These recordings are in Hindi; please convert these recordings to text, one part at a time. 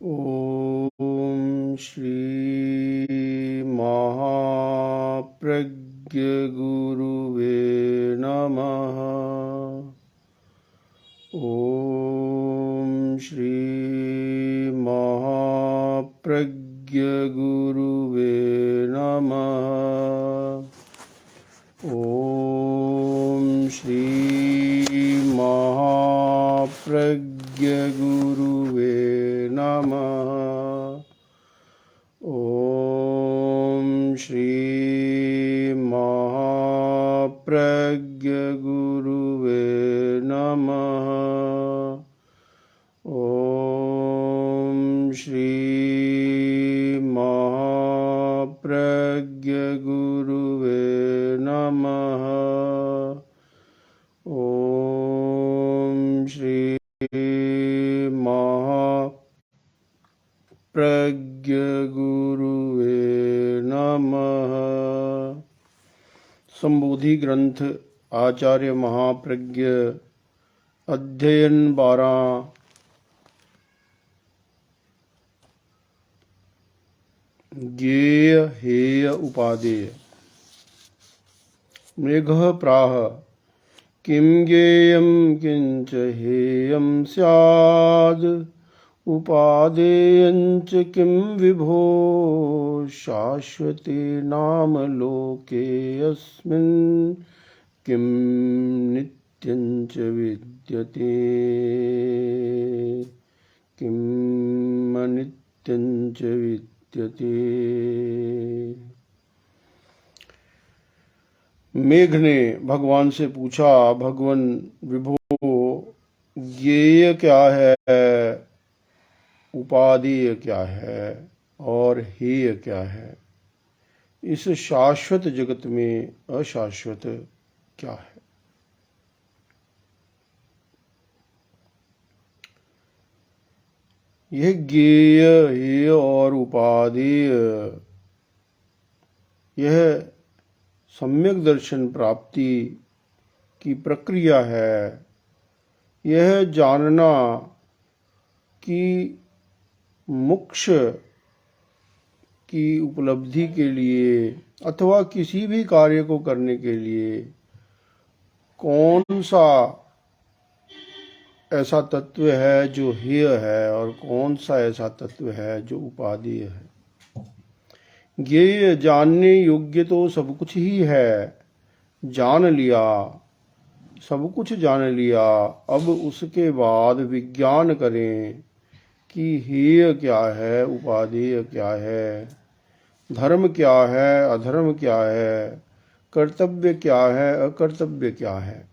ओम श्री महाप्रज्ञ गुरुवे नमः। ओम श्री महाप्रज्ञ गुरुवे नमः। ओम श्री महाप्रज्ञ गुरुवे नमः। ओम श्री महाप्रज्ञ गुरुवे नमः। ओम श्री महाप्रज्ञ गुरुवे नमः। ओम श्री महाप्रज्ञ गुरुवे नमः। संबोधि ग्रंथ आचार्य महाप्रज्ञ अध्ययन 12 ज्ञेय हेय उपादेय। मेघः प्राह किं ज्ञेयं किंच हेयं स्याद् उपादेयं च किं विभो शाश्वते नाम लोके अस्मिन् किं नित्यं च विद्यते किम् अनित्यं च विद्यते। मेघ ने भगवान से पूछा, भगवन विभो, ज्ञेय क्या है, उपादेय क्या है और हेय क्या है? इस शाश्वत जगत में अशाश्वत क्या है? यह ज्ञेय हेय और उपादेय यह सम्यक दर्शन प्राप्ति की प्रक्रिया है। यह जानना कि मोक्ष की उपलब्धि के लिए अथवा किसी भी कार्य को करने के लिए कौन सा ऐसा तत्व है जो हेय है और कौन सा ऐसा तत्व है जो उपादेय है। ज्ञेय जानने योग्य तो सब कुछ ही है, जान लिया, सब कुछ जान लिया। अब उसके बाद विज्ञान करें कि हेय क्या है, उपादेय क्या है, धर्म क्या है, अधर्म क्या है, कर्तव्य क्या है, अकर्तव्य क्या है।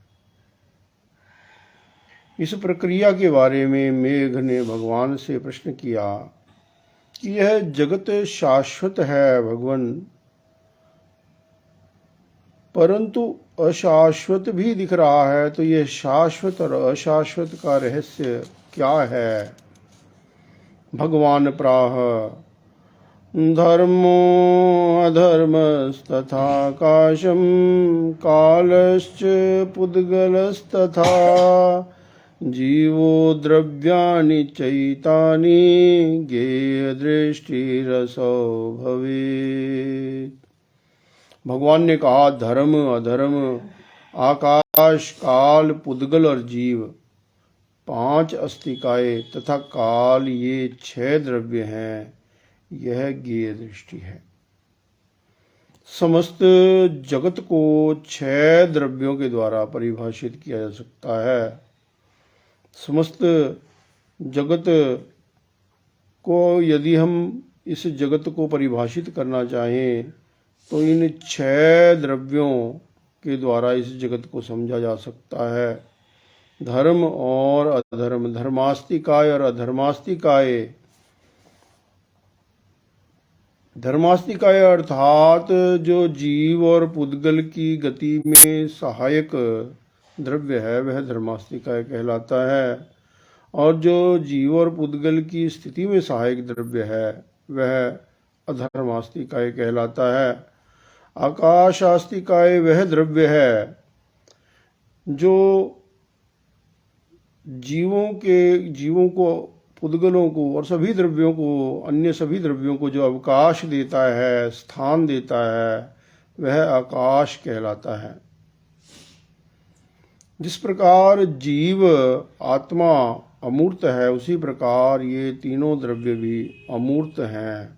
इस प्रक्रिया के बारे में मेघ ने भगवान से प्रश्न किया कि यह जगत शाश्वत है भगवन, परंतु अशाश्वत भी दिख रहा है, तो यह शाश्वत और अशाश्वत का रहस्य क्या है? भगवान प्राह धर्मो अधर्मस्तथाकाशं कालश्च पुद्गलस्तथा जीवो द्रव्याणि चैतानि ज्ञेय दृष्टिरसो भवेत्। भगवान ने कहा, धर्म अधर्म आकाश काल पुद्गल और जीव 5 अस्तिकाएं तथा काल ये 6 द्रव्य हैं। यह ज्ञेय दृष्टि है। समस्त जगत को 6 द्रव्यों के द्वारा परिभाषित किया जा सकता है। समस्त जगत को यदि हम इस जगत को परिभाषित करना चाहें तो इन 6 द्रव्यों के द्वारा इस जगत को समझा जा सकता है। धर्म और अधर्म, धर्मास्तिकाय और अधर्मास्तिकाय। धर्मास्तिकाय अर्थात जो जीव और पुद्गल की गति में सहायक द्रव्य है वह धर्मास्तिकाय कहलाता है, और जो जीव और पुद्गल की स्थिति में सहायक द्रव्य है वह अधर्मास्तिकाय कहलाता है। आकाशास्तिकाय वह द्रव्य है जो जीवों को पुद्गलों को और सभी द्रव्यों को, अन्य सभी द्रव्यों को जो अवकाश देता है, स्थान देता है, वह आकाश कहलाता है। जिस प्रकार जीव आत्मा अमूर्त है, उसी प्रकार ये तीनों द्रव्य भी अमूर्त हैं।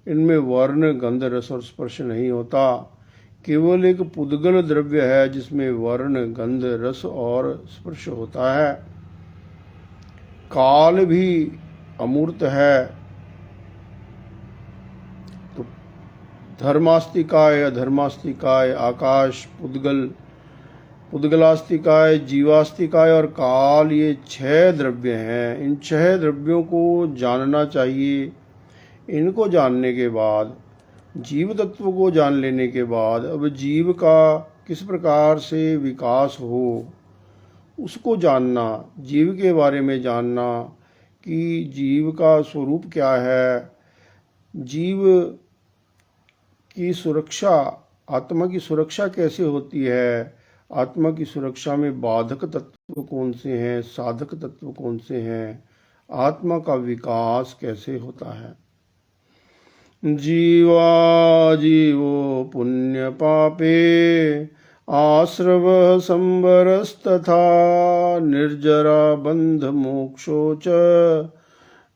इनमें वर्ण, गंध, रस और स्पर्श नहीं होता। केवल एक पुद्गल द्रव्य है जिसमें वर्ण, गंध, रस और स्पर्श होता है। काल भी अमूर्त है। तो धर्मास्तिकाय, अधर्मास्तिकाय, आकाश, पुद्गल, पुद्गलास्तिकाय, जीवास्तिकाय और काल, ये 6 द्रव्य हैं। इन 6 द्रव्यों को जानना चाहिए। इनको जानने के बाद, जीव तत्व को जान लेने के बाद, अब जीव का किस प्रकार से विकास हो उसको जानना, जीव के बारे में जानना कि जीव का स्वरूप क्या है, जीव की सुरक्षा, आत्मा की सुरक्षा कैसे होती है, आत्मा की सुरक्षा में बाधक तत्व कौन से हैं, साधक तत्व कौन से हैं, आत्मा का विकास कैसे होता है। जीवा जीवो पुण्य पापे आश्रव संबरस्तथा निर्जरा बंध मोक्षो च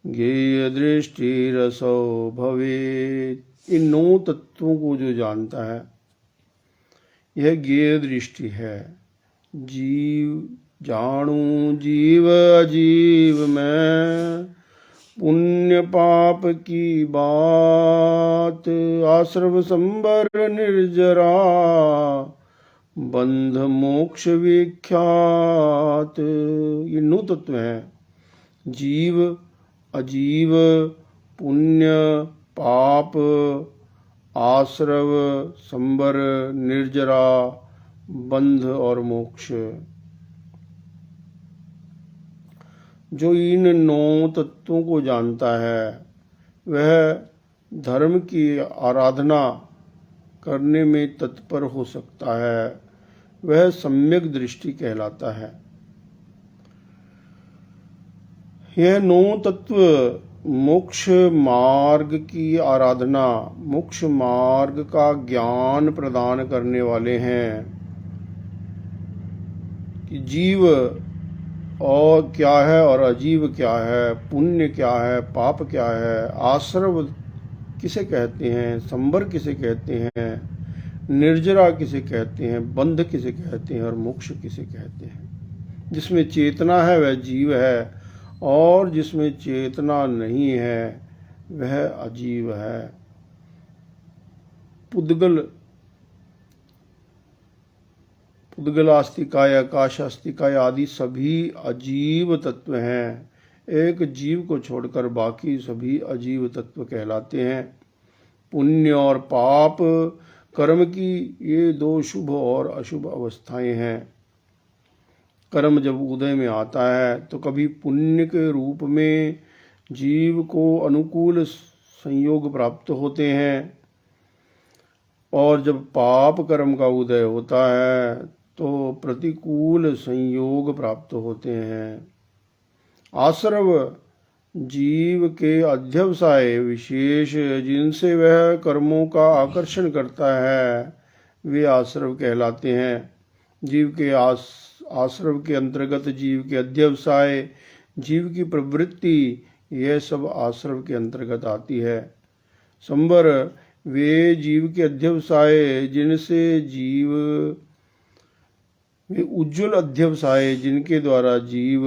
ज्ञेय दृष्टि रसो भवेत्। इन 9 तत्वों को जो जानता है, यह ज्ञेय दृष्टि है। जीव जानू जीव अजीव में, पुण्य पाप की बात, आश्रव संबर निर्जरा बंध मोक्ष विख्यात। ये 9 तत्व हैं। जीव, अजीव, पुण्य, पाप, आश्रव, संबर, निर्जरा, बंध और मोक्ष। जो इन 9 तत्वों को जानता है, वह धर्म की आराधना करने में तत्पर हो सकता है। वह सम्यक दृष्टि कहलाता है। यह 9 तत्व मोक्ष मार्ग की आराधना, मोक्ष मार्ग का ज्ञान प्रदान करने वाले हैं कि जीव और क्या है और अजीव क्या है, पुण्य क्या है, पाप क्या है, आश्रव किसे कहते हैं, संबर किसे कहते हैं, निर्जरा किसे कहते हैं, बंध किसे कहते हैं और मोक्ष किसे कहते हैं। जिसमें चेतना है वह जीव है, और जिसमें चेतना नहीं है वह अजीव है। पुद्गलास्तिकाय, आकाशास्तिकाय आदि सभी अजीव तत्व हैं। एक जीव को छोड़कर बाकी सभी अजीव तत्व कहलाते हैं। पुण्य और पाप कर्म की ये 2 शुभ और अशुभ अवस्थाएं हैं। कर्म जब उदय में आता है तो कभी पुण्य के रूप में जीव को अनुकूल संयोग प्राप्त होते हैं, और जब पाप कर्म का उदय होता है तो प्रतिकूल संयोग प्राप्त होते हैं। आश्रव जीव के अध्यवसाय विशेष जिनसे वह कर्मों का आकर्षण करता है, वे आश्रव कहलाते हैं। जीव के आश्रव के अंतर्गत जीव के अध्यवसाय, जीव की प्रवृत्ति, यह सब आश्रव के अंतर्गत आती है। संबर वे जीव के अध्यवसाय जिनसे जीव, वे उज्ज्वल अध्यवसाय जिनके द्वारा जीव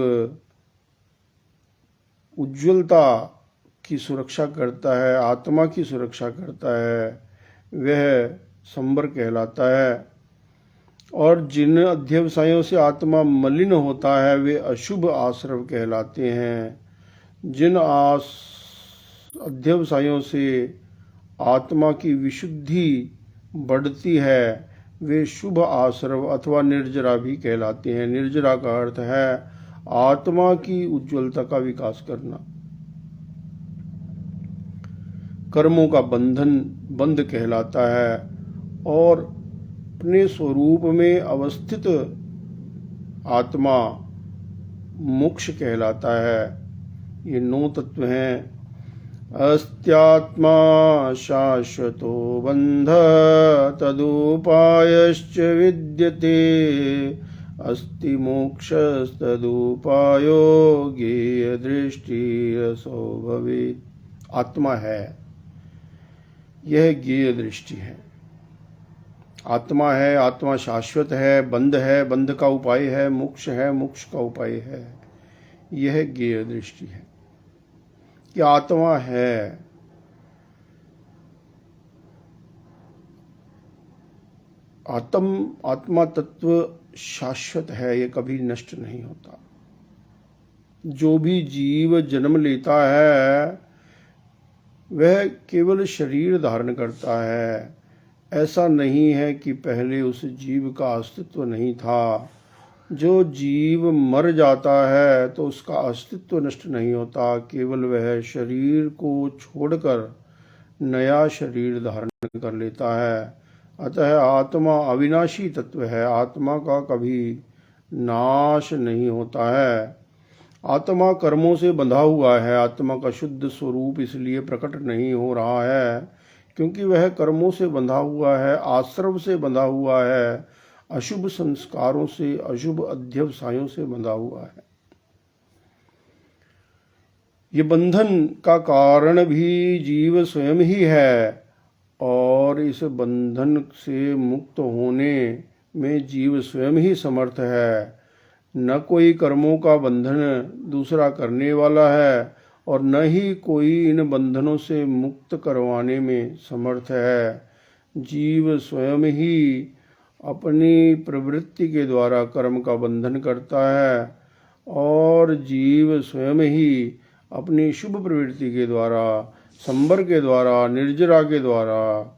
उज्ज्वलता की सुरक्षा करता है, आत्मा की सुरक्षा करता है, वह संबर कहलाता है। और जिन अध्यवसायों से आत्मा मलिन होता है वे अशुभ आश्रव कहलाते हैं। जिन अध्यवसायों से आत्मा की विशुद्धि बढ़ती है वे शुभ आश्रव अथवा निर्जरा भी कहलाते हैं। निर्जरा का अर्थ है आत्मा की उज्ज्वलता का विकास करना। कर्मों का बंध कहलाता है, और अपने स्वरूप में अवस्थित आत्मा मोक्ष कहलाता है। ये 9 तत्व हैं। अस्त्यात्मा शाश्वतो बंध तदुपायश्च विद्यते अस्ति मोक्षस्तदुपायो ज्ञेय दृष्टिरसो भवेत्। आत्मा है, यह ज्ञेय दृष्टि है। आत्मा है, आत्मा शाश्वत है, बंध है, बंध का उपाय है, मोक्ष है, मोक्ष का उपाय है। यह ज्ञेय दृष्टि है कि आत्मा है। आत्मा तत्व शाश्वत है, यह कभी नष्ट नहीं होता। जो भी जीव जन्म लेता है वह केवल शरीर धारण करता है। ऐसा नहीं है कि पहले उस जीव का अस्तित्व नहीं था। जो जीव मर जाता है तो उसका अस्तित्व नष्ट नहीं होता, केवल वह शरीर को छोड़कर नया शरीर धारण कर लेता है। अतः आत्मा अविनाशी तत्व है, आत्मा का कभी नाश नहीं होता है। आत्मा कर्मों से बंधा हुआ है। आत्मा का शुद्ध स्वरूप इसलिए प्रकट नहीं हो रहा है क्योंकि वह कर्मों से बंधा हुआ है, आश्रव से बंधा हुआ है, अशुभ संस्कारों से, अशुभ अध्यवसायों से बंधा हुआ है। ये बंधन का कारण भी जीव स्वयं ही है और इस बंधन से मुक्त होने में जीव स्वयं ही समर्थ है। न कोई कर्मों का बंधन दूसरा करने वाला है और न ही कोई इन बंधनों से मुक्त करवाने में समर्थ है। जीव स्वयं ही अपनी प्रवृत्ति के द्वारा कर्म का बंधन करता है और जीव स्वयं ही अपनी शुभ प्रवृत्ति के द्वारा, संबर के द्वारा, निर्जरा के द्वारा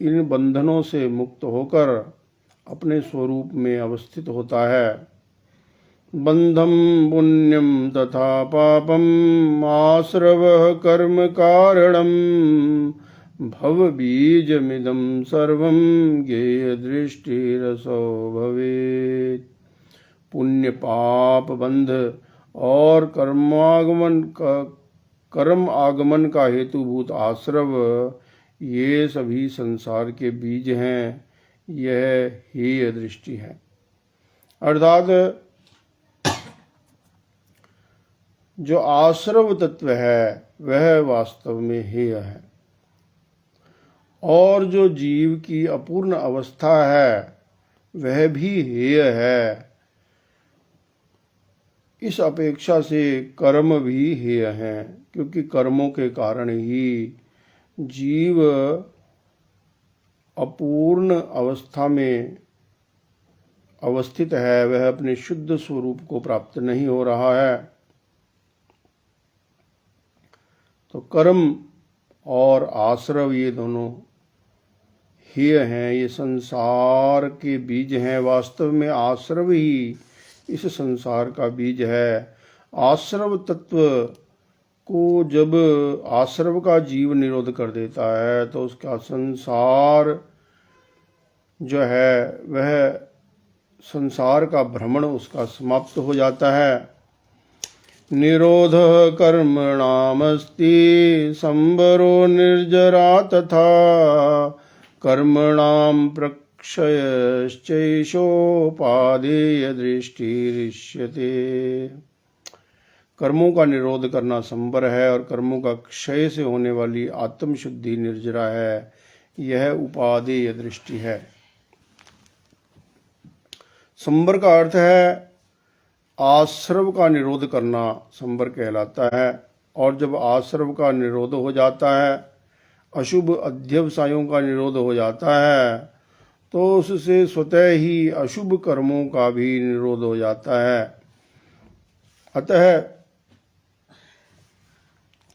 इन बंधनों से मुक्त होकर अपने स्वरूप में अवस्थित होता है। बंधम पुण्यम तथा पापम आश्रवः कर्म कारणम भव बीजमिदं सर्वं ज्ञेय दृष्टिरसो भवेत्। पुण्य, पाप, बंध और कर्म आगमन का हेतुभूत आश्रव, ये सभी संसार के बीज हैं। यह हेय दृष्टि है। अर्थात जो आश्रव तत्व है वह वास्तव में हेय है और जो जीव की अपूर्ण अवस्था है वह भी हेय है। इस अपेक्षा से कर्म भी हेय हैं क्योंकि कर्मों के कारण ही जीव अपूर्ण अवस्था में अवस्थित है, वह अपने शुद्ध स्वरूप को प्राप्त नहीं हो रहा है। तो कर्म और आश्रव ये दोनों हेय हैं, ये संसार के बीज हैं। वास्तव में आश्रव ही इस संसार का बीज है। आश्रव तत्व को जब आश्रव का जीव निरोध कर देता है तो उसका संसार जो है वह संसार का भ्रमण उसका समाप्त हो जाता है। निरोध कर्मणामस्ति संबरो निर्जरा तथा कर्मणाम प्रक्षयश्चैषोपादेय दृष्टिरिष्यते। कर्मों का निरोध करना संबर है और कर्मों का क्षय से होने वाली आत्मशुद्धि निर्जरा है। यह उपादेय दृष्टि है। संबर का अर्थ है आश्रव का निरोध करना, संबर कहलाता है। और जब आश्रव का निरोध हो जाता है, अशुभ अध्यवसायों का निरोध हो जाता है, तो उससे स्वतः ही अशुभ कर्मों का भी निरोध हो जाता है। अतः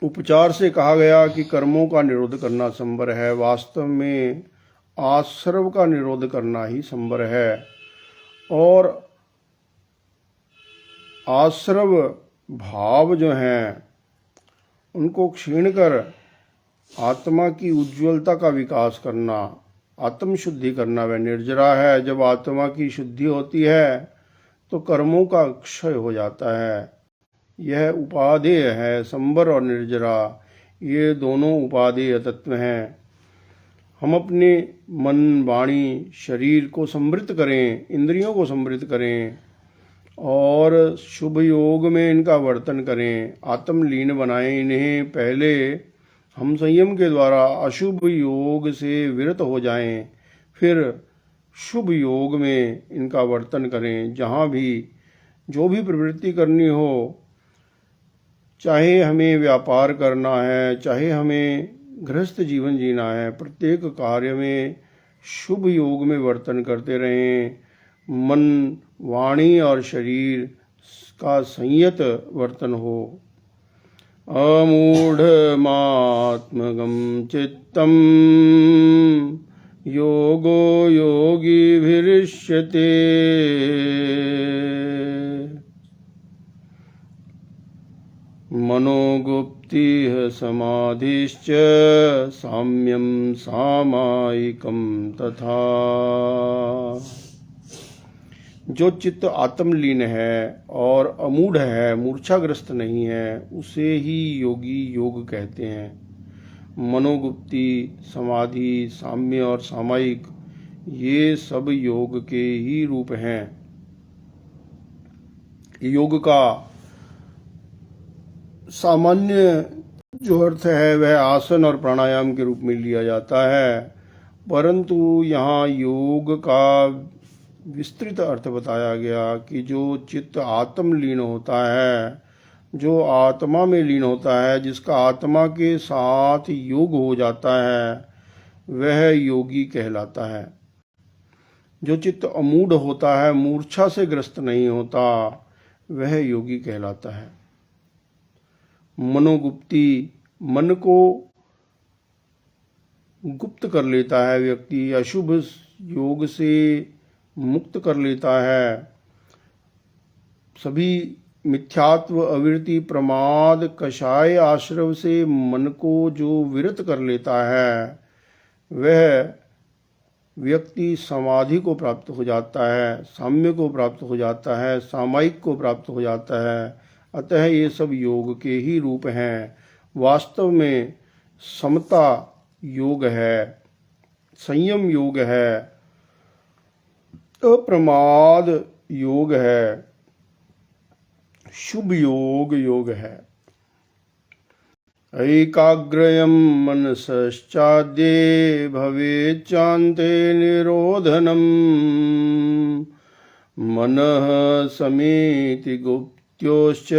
उपचार से कहा गया कि कर्मों का निरोध करना संबर है, वास्तव में आश्रव का निरोध करना ही संबर है। और आश्रव भाव जो हैं उनको क्षीण कर आत्मा की उज्ज्वलता का विकास करना, आत्म शुद्धि करना वह निर्जरा है। जब आत्मा की शुद्धि होती है तो कर्मों का क्षय हो जाता है यह उपादेय है। संबर और निर्जरा ये दोनों उपादेय तत्व हैं। हम अपने मन, वाणी, शरीर को समृद्ध करें, इंद्रियों को समृद्ध करें और शुभ योग में इनका वर्तन करें, आत्मलीन बनाएं इन्हें। पहले हम संयम के द्वारा अशुभ योग से विरत हो जाएं, फिर शुभ योग में इनका वर्तन करें। जहाँ भी जो भी प्रवृत्ति करनी हो, चाहे हमें व्यापार करना है, चाहे हमें गृहस्थ जीवन जीना है, प्रत्येक कार्य में शुभ योग में वर्तन करते रहें। मन, वाणी और शरीर का संयत वर्तन हो। अमूढ़मात्मगं चित्तम योगो योगिभिरिष्यते। मनोगुप्तिः समाधिश्च साम्यं सामायिकं तथा। जो चित्त आत्मलीन है और अमूढ़ है, मूर्छाग्रस्त नहीं है, उसे ही योगी योग कहते हैं। मनोगुप्ति, समाधि, साम्य और सामायिक ये सब योग के ही रूप हैं। योग का सामान्य जो अर्थ है वह आसन और प्राणायाम के रूप में लिया जाता है, परंतु यहाँ योग का विस्तृत अर्थ बताया गया कि जो चित्त आत्मलीन होता है, जो आत्मा में लीन होता है, जिसका आत्मा के साथ योग हो जाता है, वह योगी कहलाता है। जो चित्त अमूढ़ होता है, मूर्छा से ग्रस्त नहीं होता, वह योगी कहलाता है। मनोगुप्ति, मन को गुप्त कर लेता है व्यक्ति, अशुभ योग से मुक्त कर लेता है। सभी मिथ्यात्व, अविरति, प्रमाद, कषाय आश्रव से मन को जो विरत कर लेता है, वह व्यक्ति समाधि को प्राप्त हो जाता है, साम्य को प्राप्त हो जाता है, सामायिक को प्राप्त हो जाता है। अतः ये सब योग के ही रूप हैं। वास्तव में समता योग है, संयम योग है, अप्रमाद योग है, शुभ योग है। ऐकाग्र्यं मनसश्चाद्ये भवेच्चान्ते निरोधनम् मनः समेति गुप्त्योश्च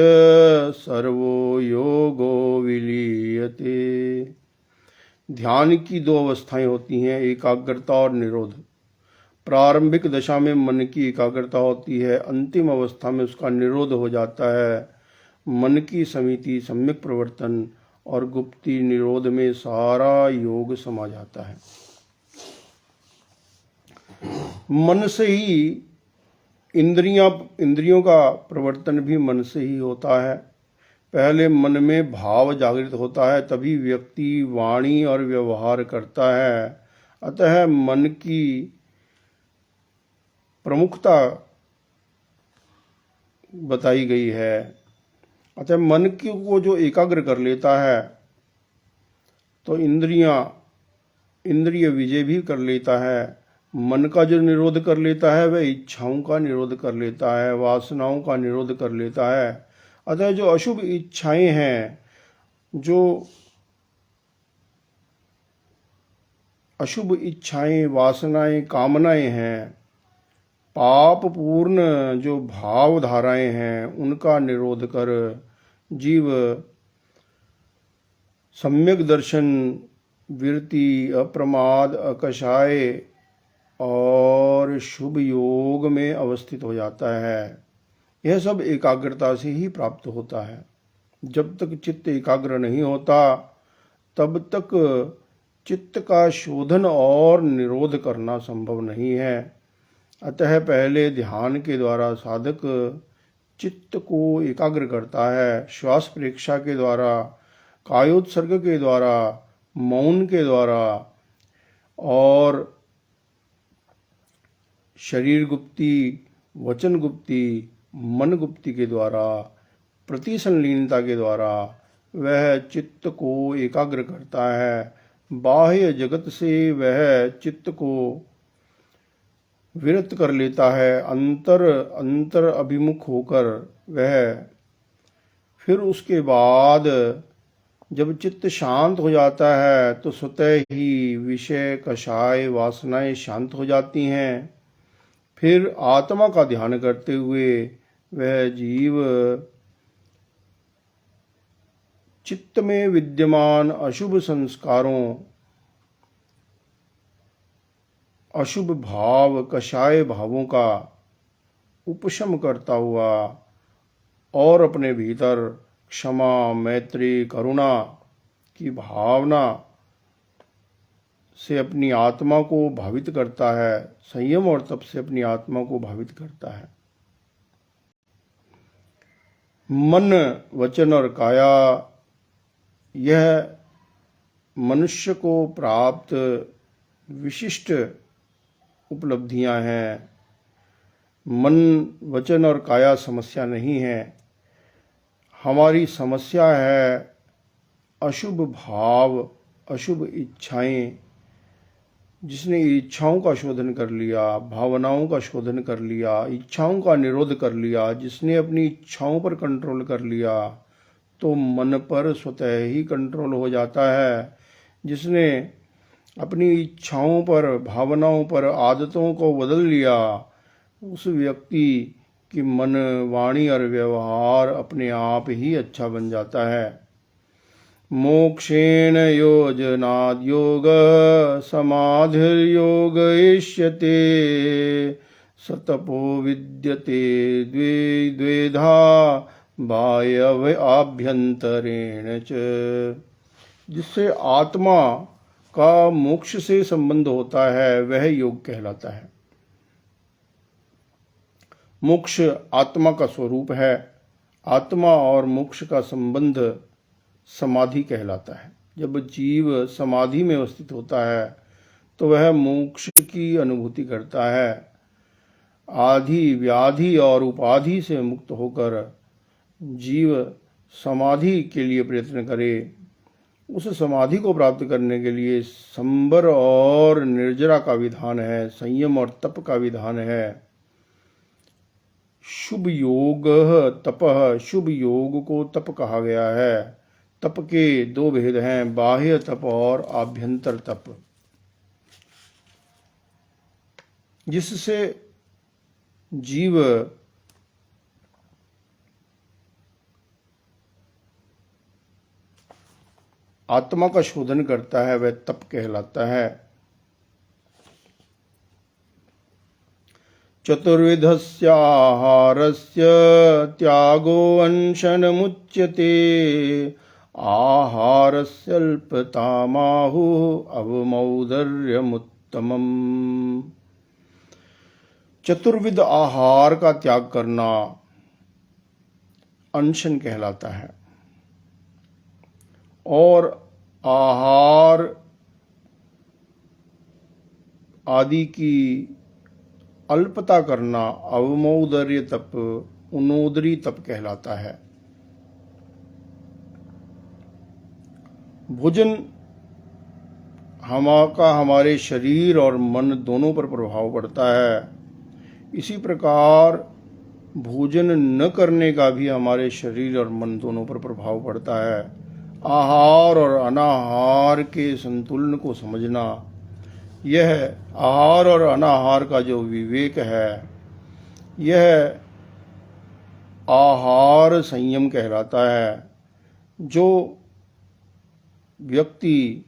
सर्वो योगो विलीयते। ध्यान की दो अवस्थाएं होती हैं, एकाग्रता और निरोध। प्रारंभिक दशा में मन की एकाग्रता होती है, अंतिम अवस्था में उसका निरोध हो जाता है। मन की समिति, सम्यक प्रवर्तन और गुप्ति निरोध में सारा योग समा जाता है। मन से ही इंद्रियों का प्रवर्तन भी मन से ही होता है। पहले मन में भाव जागृत होता है, तभी व्यक्ति वाणी और व्यवहार करता है। अतः मन की प्रमुखता बताई गई है। अतः मन को जो एकाग्र कर लेता है तो इंद्रिय विजय भी कर लेता है। मन का जो निरोध कर लेता है वह इच्छाओं का निरोध कर लेता है, वासनाओं का निरोध कर लेता है। अतः जो अशुभ इच्छाएं हैं, जो अशुभ इच्छाएं, वासनाएं, कामनाएं हैं, पाप पूर्ण जो भाव धाराएं हैं, उनका निरोध कर जीव सम्यक दर्शन, विरति, अप्रमाद, अकषाय और शुभ योग में अवस्थित हो जाता है। यह सब एकाग्रता से ही प्राप्त होता है। जब तक चित्त एकाग्र नहीं होता, तब तक चित्त का शोधन और निरोध करना संभव नहीं है। अतः पहले ध्यान के द्वारा साधक चित्त को एकाग्र करता है। श्वास प्रेक्षा के द्वारा, कायोत्सर्ग के द्वारा, मौन के द्वारा और शरीर गुप्ति, वचन गुप्ति, मन गुप्ति के द्वारा प्रति संलीनता के द्वारा वह चित्त को एकाग्र करता है। बाह्य जगत से वह चित्त को विरत कर लेता है। अंतर अभिमुख होकर वह फिर उसके बाद जब चित्त शांत हो जाता है तो स्वतः ही विषय कषाय वासनाएं शांत हो जाती हैं। फिर आत्मा का ध्यान करते हुए वह जीव चित्त में विद्यमान अशुभ संस्कारों, अशुभ भाव, कषाय भावों का उपशम करता हुआ और अपने भीतर क्षमा, मैत्री, करुणा की भावना से अपनी आत्मा को भावित करता है। संयम और तप से अपनी आत्मा को भावित करता है। मन, वचन और काया यह मनुष्य को प्राप्त विशिष्ट उपलब्धियां हैं। मन, वचन और काया समस्या नहीं है। हमारी समस्या है अशुभ भाव, अशुभ इच्छाएं। जिसने इच्छाओं का शोधन कर लिया, भावनाओं का शोधन कर लिया, इच्छाओं का निरोध कर लिया, जिसने अपनी इच्छाओं पर कंट्रोल कर लिया तो मन पर स्वतः ही कंट्रोल हो जाता है। जिसने अपनी इच्छाओं पर, भावनाओं पर, आदतों को बदल लिया, उस व्यक्ति की मन, वाणी और व्यवहार अपने आप ही अच्छा बन जाता है। मोक्षेण योजनाद योग समाधिर्योग इष्यते सतपो विद्यते द्वेधा बाह्य आभ्यंतरेण च। जिससे आत्मा का मोक्ष से संबंध होता है वह योग कहलाता है। मोक्ष आत्मा का स्वरूप है। आत्मा और मोक्ष का संबंध समाधि कहलाता है। जब जीव समाधि में अवस्थित होता है तो वह मोक्ष की अनुभूति करता है। आदि, व्याधि और उपाधि से मुक्त होकर जीव समाधि के लिए प्रयत्न करे। उस समाधि को प्राप्त करने के लिए संबर और निर्जरा का विधान है, संयम और तप का विधान है। शुभ योग तपः, शुभ योग को तप कहा गया है। तप के दो भेद हैं, बाह्य तप और आभ्यंतर तप। जिससे जीव आत्मा का शोधन करता है वह तप कहलाता है। चतुर्विधस्य आहारस्य त्यागो अनशनमुच्यते आहारस्यल्पतामाहुः अवमौदर्यमुत्तमम्। चतुर्विध आहार का त्याग करना अनशन कहलाता है और आहार आदि की अल्पता करना अवमौदर्य तप, उनोदरी तप कहलाता है। भोजन हमारे शरीर और मन दोनों पर प्रभाव पड़ता है। इसी प्रकार भोजन न करने का भी हमारे शरीर और मन दोनों पर प्रभाव पड़ता है। आहार और अनाहार के संतुलन को समझना, यह आहार और अनाहार का जो विवेक है, यह आहार संयम कहलाता है। जो व्यक्ति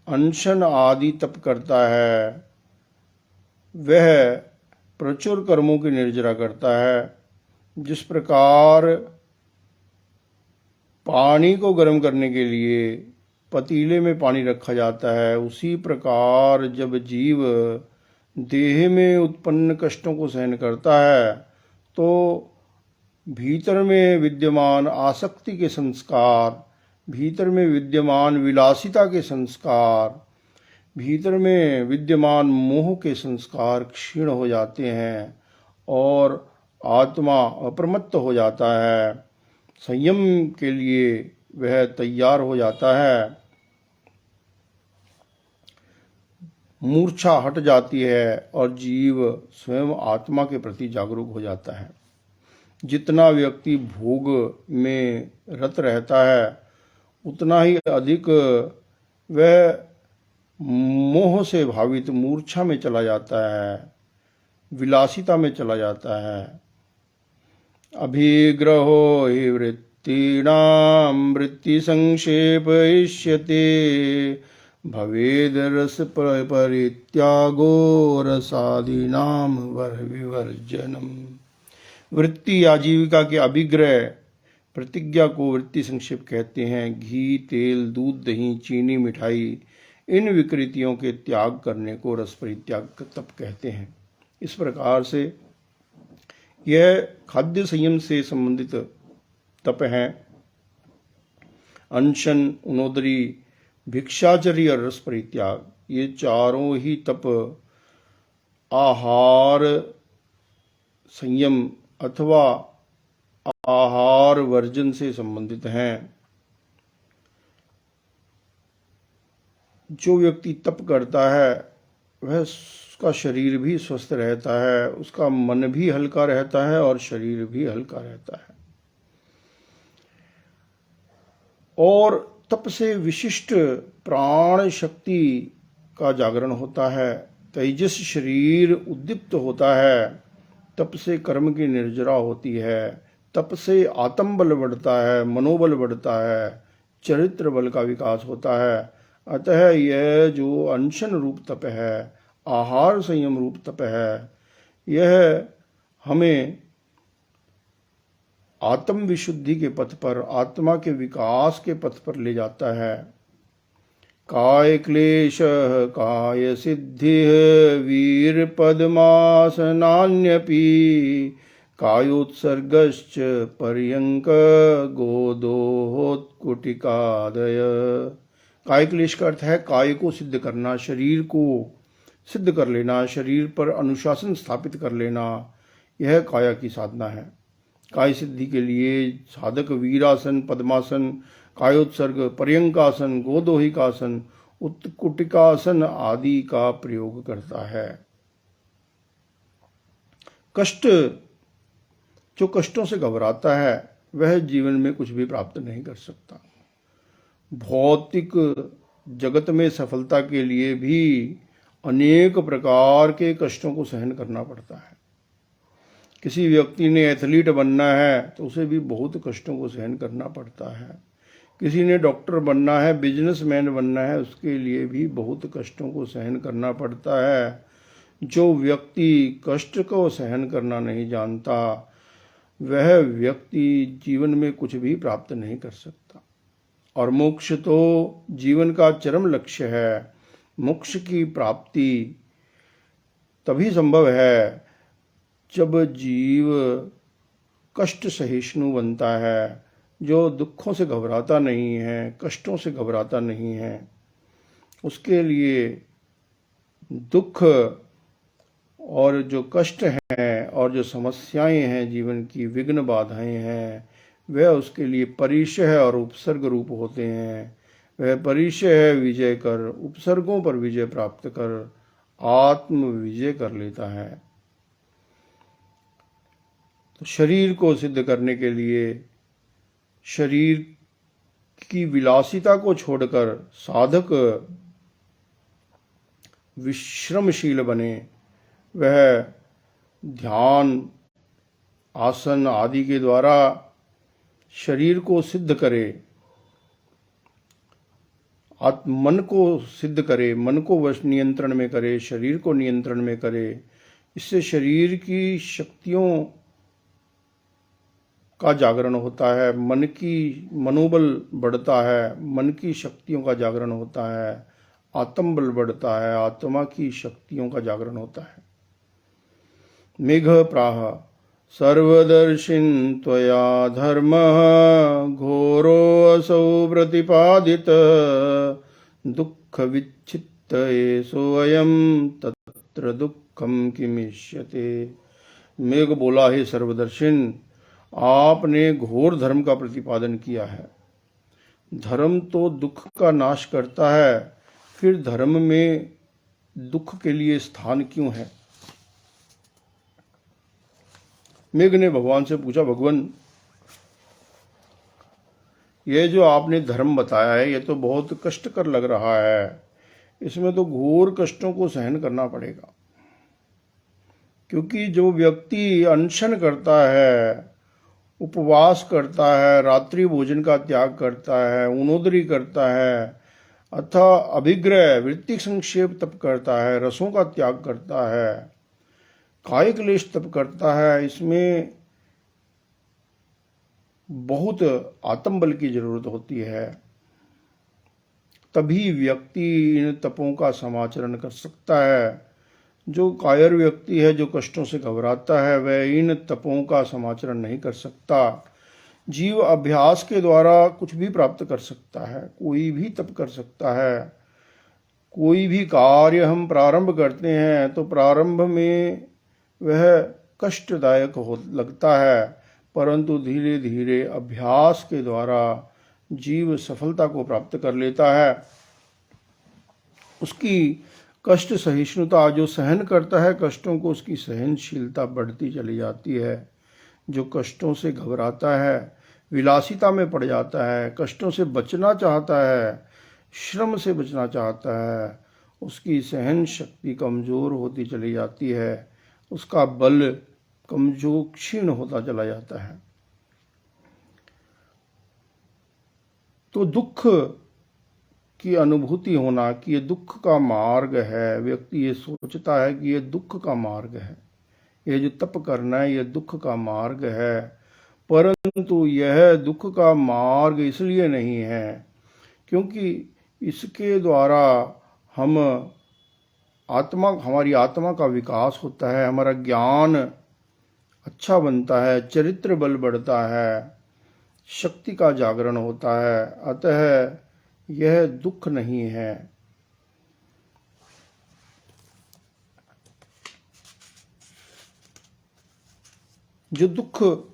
अनशन आदि तप करता है वह प्रचुर कर्मों की निर्जरा करता है। जिस प्रकार पानी को गर्म करने के लिए पतीले में पानी रखा जाता है, उसी प्रकार जब जीव देह में उत्पन्न कष्टों को सहन करता है तो भीतर में विद्यमान आसक्ति के संस्कार, भीतर में विद्यमान विलासिता के संस्कार, भीतर में विद्यमान मोह के संस्कार क्षीण हो जाते हैं और आत्मा अप्रमत्त हो जाता है। संयम के लिए वह तैयार हो जाता है, मूर्छा हट जाती है और जीव स्वयं आत्मा के प्रति जागरूक हो जाता है। जितना व्यक्ति भोग में रत रहता है उतना ही अधिक वह मोह से भावित मूर्छा में चला जाता है, विलासिता में चला जाता है। अभिग्रहो हि वृत्तीनां वृत्ति संक्षेपयिष्यते भवेद रस परित्यागो रसादीनां विवर्जनम। वृत्ति आजीविका के अभिग्रह प्रतिज्ञा को वृत्ति संक्षेप कहते हैं। घी, तेल, दूध, दही, चीनी, मिठाई, इन विकृतियों के त्याग करने को रस परित्याग तप कहते हैं। इस प्रकार से यह खाद्य संयम से संबंधित तप है। अनशन, उनोदरी, भिक्षाचर्य और रस परित्याग, ये चारों ही तप आहार संयम अथवा आहार वर्जन से संबंधित हैं। जो व्यक्ति तप करता है वह उसका शरीर भी स्वस्थ रहता है, उसका मन भी हल्का रहता है और शरीर भी हल्का रहता है। और तप से विशिष्ट प्राण शक्ति का जागरण होता है, तेजस शरीर उद्दीप्त होता है। तप से कर्म की निर्जरा होती है, तप से आत्मबल बढ़ता है, मनोबल बढ़ता है, चरित्र बल का विकास होता है। अतः यह जो अनशन रूप तप है, आहार संयम रूप तप है, यह हमें आत्म विशुद्धि के पथ पर, आत्मा के विकास के पथ पर ले जाता है। काय क्लेश काय सिद्धि वीर पद्मासनान्यपि कायोत्सर्गश्च पर्यंक गोदोहोत्कुटिकादय। काय क्लेश का अर्थ है काय को सिद्ध करना, शरीर को सिद्ध कर लेना, शरीर पर अनुशासन स्थापित कर लेना, यह काया की साधना है। काय सिद्धि के लिए साधक वीरासन, पद्मासन, कायोत्सर्ग, पर्यंकासन, गोदोहिकासन, उत्कुटिकासन आदि का प्रयोग करता है। कष्ट, जो कष्टों से घबराता है वह जीवन में कुछ भी प्राप्त नहीं कर सकता। भौतिक जगत में सफलता के लिए भी अनेक प्रकार के कष्टों को सहन करना पड़ता है। किसी व्यक्ति ने एथलीट बनना है तो उसे भी बहुत कष्टों को सहन करना पड़ता है। किसी ने डॉक्टर बनना है, बिजनेसमैन बनना है, उसके लिए भी बहुत कष्टों को सहन करना पड़ता है। जो व्यक्ति कष्ट को सहन करना नहीं जानता वह व्यक्ति जीवन में कुछ भी प्राप्त नहीं कर सकता। और मोक्ष तो जीवन का चरम लक्ष्य है। मोक्ष की प्राप्ति तभी संभव है जब जीव कष्ट सहिष्णु बनता है, जो दुखों से घबराता नहीं है, कष्टों से घबराता नहीं है। उसके लिए दुख और जो कष्ट हैं और जो समस्याएं हैं, जीवन की विघ्न बाधाएं हैं, वह उसके लिए परिचय और उपसर्ग रूप होते हैं। वह परिचय है विजय कर, उपसर्गों पर विजय प्राप्त कर आत्म विजय कर लेता है। तो शरीर को सिद्ध करने के लिए शरीर की विलासिता को छोड़कर साधक विश्रमशील बने। वह ध्यान, आसन आदि के द्वारा शरीर को सिद्ध करे, मन को सिद्ध करे, मन को वश नियंत्रण में करे, शरीर को नियंत्रण में करे। इससे शरीर की शक्तियों का जागरण होता है, मन की मनोबल बढ़ता है, मन की शक्तियों का जागरण होता है, आत्मबल बढ़ता है, आत्मा की शक्तियों का जागरण होता है। मेघ प्राह सर्वदर्शिन् त्वया धर्मः घोरोऽसौ प्रतिपादित दुःख विच्छित्त सोऽयं तत्र दुःखं किमिष्यते। मेघ बोला, हे सर्वदर्शिन, आपने घोर धर्म का प्रतिपादन किया है। धर्म तो दुख का नाश करता है, फिर धर्म में दुख के लिए स्थान क्यों है? मेघ ने भगवान से पूछा, भगवान ये जो आपने धर्म बताया है ये तो बहुत कष्टकर लग रहा है, इसमें तो घोर कष्टों को सहन करना पड़ेगा। क्योंकि जो व्यक्ति अनशन करता है, उपवास करता है, रात्रि भोजन का त्याग करता है, उनोदरी करता है, अथवा अभिग्रह वृत्ति संक्षेप तप करता है, रसों का त्याग करता है, कायिक क्लेश तप करता है, इसमें बहुत आत्मबल की जरूरत होती है। तभी व्यक्ति इन तपों का समाचरण कर सकता है। जो कायर व्यक्ति है, जो कष्टों से घबराता है, वह इन तपों का समाचरण नहीं कर सकता। जीव अभ्यास के द्वारा कुछ भी प्राप्त कर सकता है, कोई भी तप कर सकता है। कोई भी कार्य हम प्रारंभ करते हैं तो प्रारंभ में वह कष्टदायक हो लगता है, परंतु धीरे धीरे अभ्यास के द्वारा जीव सफलता को प्राप्त कर लेता है। उसकी कष्ट सहिष्णुता, जो सहन करता है कष्टों को, उसकी सहनशीलता बढ़ती चली जाती है। जो कष्टों से घबराता है, विलासिता में पड़ जाता है, कष्टों से बचना चाहता है, श्रम से बचना चाहता है, उसकी सहन शक्ति कमजोर होती चली जाती है, उसका बल कमजोर क्षीण होता चला जाता है। तो दुख की अनुभूति होना कि ये दुख का मार्ग है, व्यक्ति ये सोचता है कि ये दुख का मार्ग है, ये जो तप करना है ये दुख का मार्ग है, परंतु यह दुख का मार्ग इसलिए नहीं है क्योंकि इसके द्वारा हम हमारी आत्मा का विकास होता है, हमारा ज्ञान अच्छा बनता है, चरित्र बल बढ़ता है, शक्ति का जागरण होता है। अतः यह दुख नहीं है। जो दुख,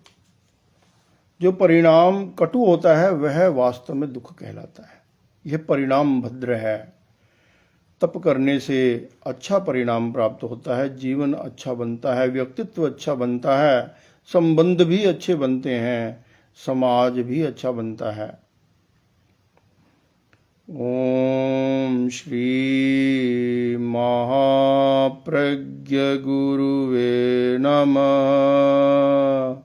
जो परिणाम कटु होता है वह वास्तव में दुख कहलाता है। यह परिणाम भद्र है। तप करने से अच्छा परिणाम प्राप्त होता है, जीवन अच्छा बनता है, व्यक्तित्व अच्छा बनता है, संबंध भी अच्छे बनते हैं, समाज भी अच्छा बनता है। ओम श्री महाप्रज्ञ गुरुवे नमः।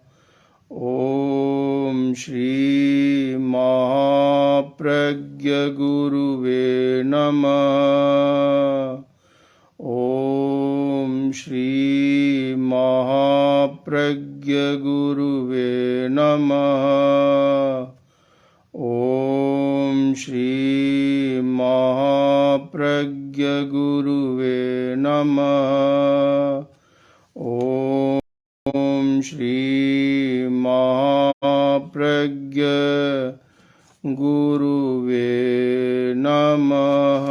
ओम श्री महाप्रज्ञ गुरुवे नमः। ओम श्री महाप्रज्ञ गुरुवे नमः। ओम श्री महाप्रज्ञ गुरुवे नमः। ओम श्री महाप्रज्ञ गुरुवे नमः।